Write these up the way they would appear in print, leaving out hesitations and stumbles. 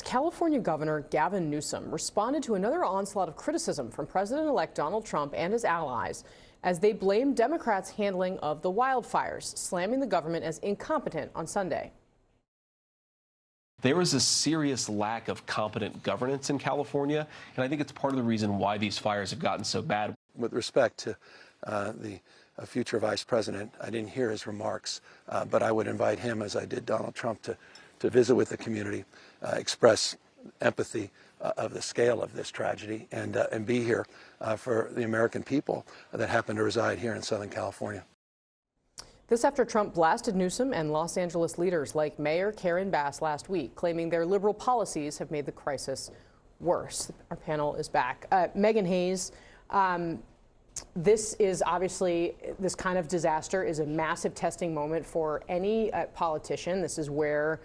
California Governor Gavin Newsom responded to another onslaught of criticism from President-elect Donald Trump and his allies as they blamed Democrats' handling of the wildfires, slamming the government as incompetent on Sunday. There is a serious lack of competent governance in California, and I think it's part of the reason why these fires have gotten so bad. With respect to the future vice president, I didn't hear his remarks, but I would invite him, as I did Donald Trump, to visit with the community, express empathy of the scale of this tragedy, and be here for the American people that happen to reside here in Southern California. This after Trump blasted Newsom and Los Angeles leaders like Mayor Karen Bass last week, claiming their liberal policies have made the crisis worse. Our panel is back. Megan Hayes, this is obviously, this kind of disaster is a massive testing moment for any politician. This is where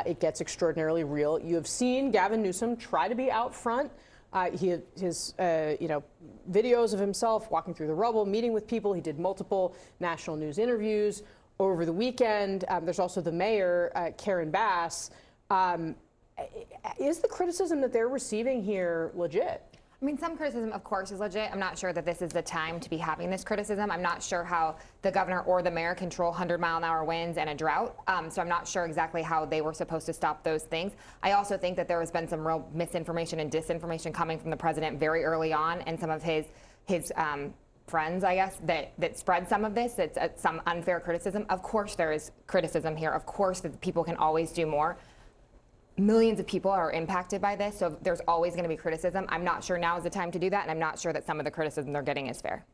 it gets extraordinarily real. You have seen Gavin Newsom try to be out front. His videos of himself walking through the rubble, meeting with people. He did multiple national news interviews over the weekend. There's also the mayor, Karen Bass. Is the criticism that they're receiving here legit? I mean, some criticism, of course, is legit. I'm not sure that this is the time to be having this criticism. I'm not sure how the governor or the mayor control 100-mile-an-hour winds and a drought. So I'm not sure exactly how they were supposed to stop those things. I also think that there has been some real misinformation and disinformation coming from the president very early on, and some of his friends, I guess, that spread some of this. It's some unfair criticism. Of course, there is criticism here. Of course, that people can always do more. Millions of people are impacted by this, so there's always going to be criticism. I'm not sure now is the time to do that, and I'm not sure that some of the criticism they're getting is fair.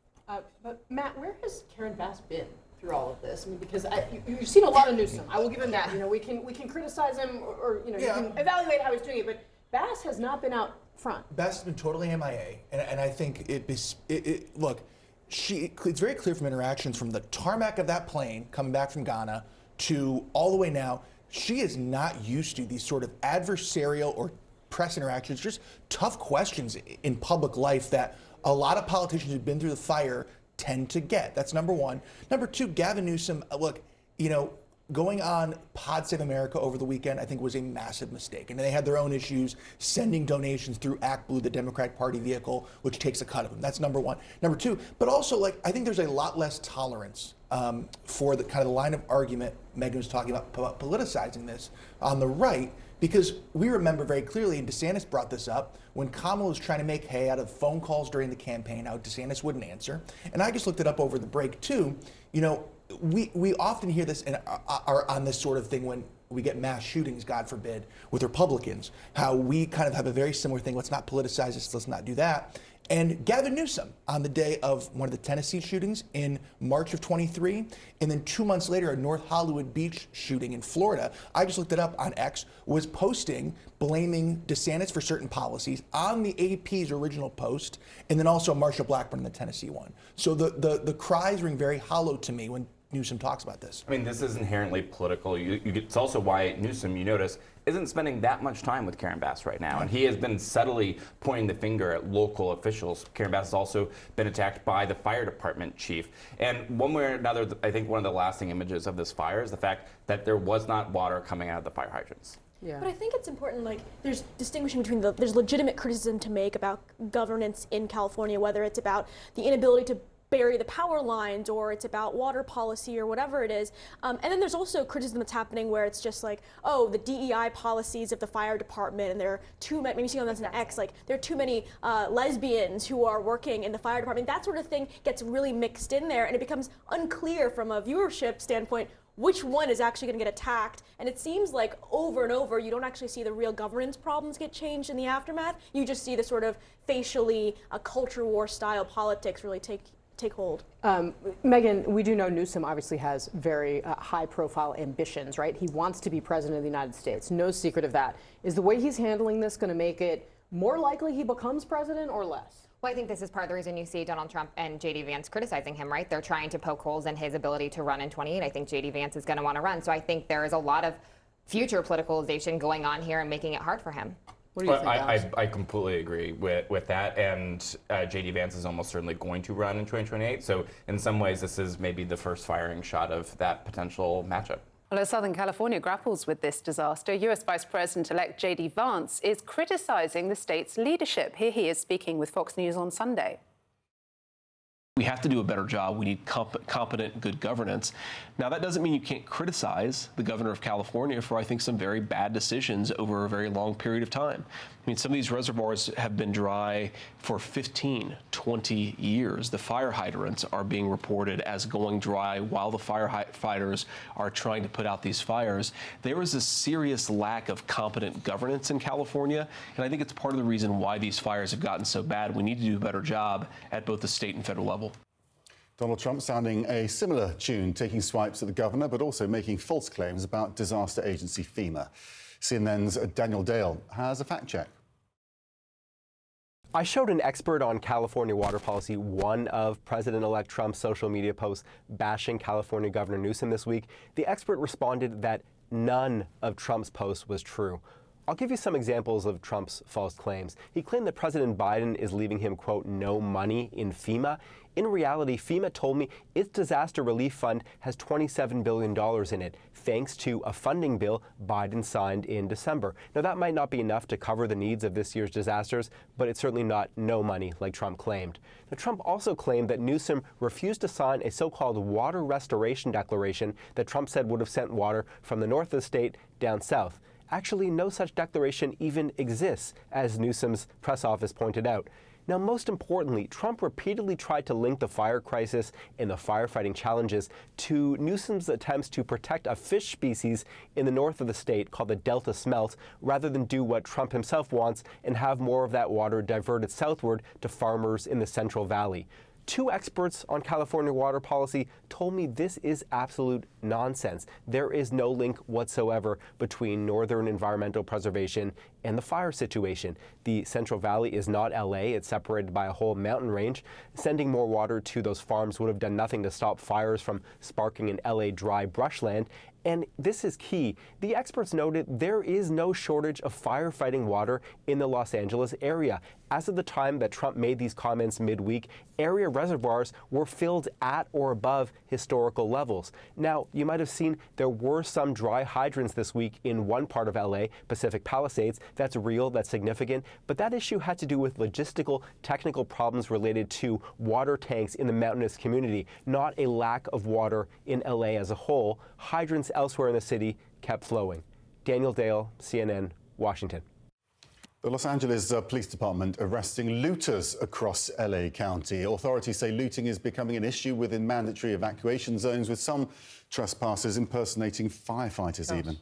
But Matt, where has Karen Bass been through all of this? I mean, because you've seen a lot of Newsom. I will give him that. You know, we can criticize him, or you can evaluate how he's doing it, but Bass has not been out front. Bass has been totally MIA, and I think look, it's very clear from interactions from the tarmac of that plane coming back from Ghana to all the way now. She is not used to these sort of adversarial or press interactions, just tough questions in public life that a lot of politicians who've been through the fire tend to get. That's number one. Number two, Gavin Newsom, look, going on Pod Save America over the weekend, I think was a massive mistake. And they had their own issues sending donations through Act Blue, the Democratic Party vehicle, which takes a cut of them. That's number one. Number two, but also, I think there's a lot less tolerance for the kind of the line of argument Megan was talking about politicizing this on the right, because we remember very clearly, and DeSantis brought this up, when Kamala was trying to make hay out of phone calls during the campaign, how DeSantis wouldn't answer. And I just looked it up over the break too. We often hear this and are on this sort of thing when we get mass shootings, God forbid, with Republicans, how we kind of have a very similar thing. Let's not politicize this, let's not do that. And Gavin Newsom, on the day of one of the Tennessee shootings in March of 23, and then 2 months later, a North Hollywood Beach shooting in Florida, I just looked it up on X, was posting, blaming DeSantis for certain policies on the AP's original post, and then also Marsha Blackburn in the Tennessee one. So the cries ring very hollow to me when Newsom talks about this. I mean, this is inherently political. It's also why Newsom, you notice, isn't spending that much time with Karen Bass right now. And he has been subtly pointing the finger at local officials. Karen Bass has also been attacked by the fire department chief. And one way or another, I think one of the lasting images of this fire is the fact that there was not water coming out of the fire hydrants. Yeah. But I think it's important, there's distinguishing between there's legitimate criticism to make about governance in California, whether it's about the inability to bury the power lines, or it's about water policy, or whatever it is. And then there's also criticism that's happening where it's just the DEI policies of the fire department, and there are too many, maybe you see that's an X, there are too many lesbians who are working in the fire department. That sort of thing gets really mixed in there, and it becomes unclear from a viewership standpoint which one is actually going to get attacked. And it seems like over and over, you don't actually see the real governance problems get changed in the aftermath. You just see the sort of facially culture war style politics really take hold. Megan, we do know Newsom obviously has very high-profile ambitions, right? He wants to be president of the United States. No secret of that. Is the way he's handling this going to make it more likely he becomes president or less? Well, I think this is part of the reason you see Donald Trump and JD Vance criticizing him, right? They're trying to poke holes in his ability to run in 28. I think JD Vance is going to want to run. So I think there is a lot of future politicalization going on here and making it hard for him. What do you think, I completely agree with that, and JD Vance is almost certainly going to run in 2028. So in some ways, this is maybe the first firing shot of that potential matchup. Well, as Southern California grapples with this disaster, US Vice President-elect JD Vance is criticizing the state's leadership. Here he is speaking with Fox News on Sunday. We have to do a better job. We need competent, good governance. Now, that doesn't mean you can't criticize the governor of California for, I think, some very bad decisions over a very long period of time. I mean, some of these reservoirs have been dry for 15, 20 years. The fire hydrants are being reported as going dry while the firefighters are trying to put out these fires. There is a serious lack of competent governance in California, and I think it's part of the reason why these fires have gotten so bad. We need to do a better job at both the state and federal level. Donald Trump sounding a similar tune, taking swipes at the governor, but also making false claims about disaster agency FEMA. CNN's Daniel Dale has a fact check. I showed an expert on California water policy one of President-elect Trump's social media posts bashing California Governor Newsom this week. The expert responded that none of Trump's posts was true. I'll give you some examples of Trump's false claims. He claimed that President Biden is leaving him, quote, no money in FEMA. In reality, FEMA told me its disaster relief fund has $27 billion in it, thanks to a funding bill Biden signed in December. Now, that might not be enough to cover the needs of this year's disasters, but it's certainly not no money like Trump claimed. Now, Trump also claimed that Newsom refused to sign a so-called water restoration declaration that Trump said would have sent water from the north of the state down south. Actually, no such declaration even exists, as Newsom's press office pointed out. Now, most importantly, Trump repeatedly tried to link the fire crisis and the firefighting challenges to Newsom's attempts to protect a fish species in the north of the state called the Delta smelt, rather than do what Trump himself wants and have more of that water diverted southward to farmers in the Central Valley. Two experts on California water policy told me this is absolute nonsense. There is no link whatsoever between northern environmental preservation and the fire situation. The Central Valley is not LA. It's separated by a whole mountain range. Sending more water to those farms would have done nothing to stop fires from sparking in LA dry brushland. And this is key. The experts noted there is no shortage of firefighting water in the Los Angeles area. As of the time that Trump made these comments midweek, area reservoirs were filled at or above historical levels. Now, you might have seen there were some dry hydrants this week in one part of LA, Pacific Palisades. That's real, that's significant. But that issue had to do with logistical, technical problems related to water tanks in the mountainous community, not a lack of water in LA as a whole. Hydrants elsewhere in the city kept flowing. Daniel Dale, CNN, Washington. The Los Angeles Police Department arresting looters across LA County. Authorities say looting is becoming an issue within mandatory evacuation zones, with some trespassers impersonating firefighters even.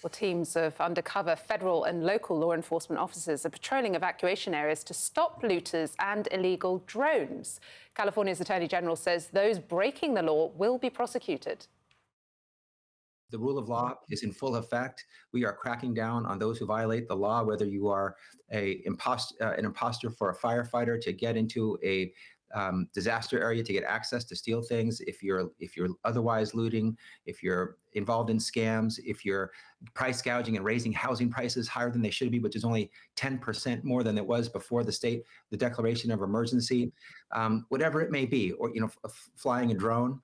Well, teams of undercover federal and local law enforcement officers are patrolling evacuation areas to stop looters and illegal drones. California's Attorney General says those breaking the law will be prosecuted. The rule of law is in full effect. We are cracking down on those who violate the law, whether you are an imposter for a firefighter to get into a disaster area to get access to steal things, if you're otherwise looting, if you're involved in scams, if you're price gouging and raising housing prices higher than they should be, which is only 10% more than it was before the declaration of emergency, whatever it may be, or flying a drone,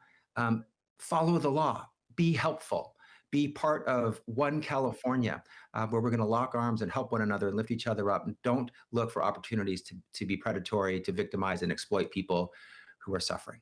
follow the law, be helpful. Be part of one California, where we're going to lock arms and help one another and lift each other up. And don't look for opportunities to be predatory, to victimize and exploit people who are suffering.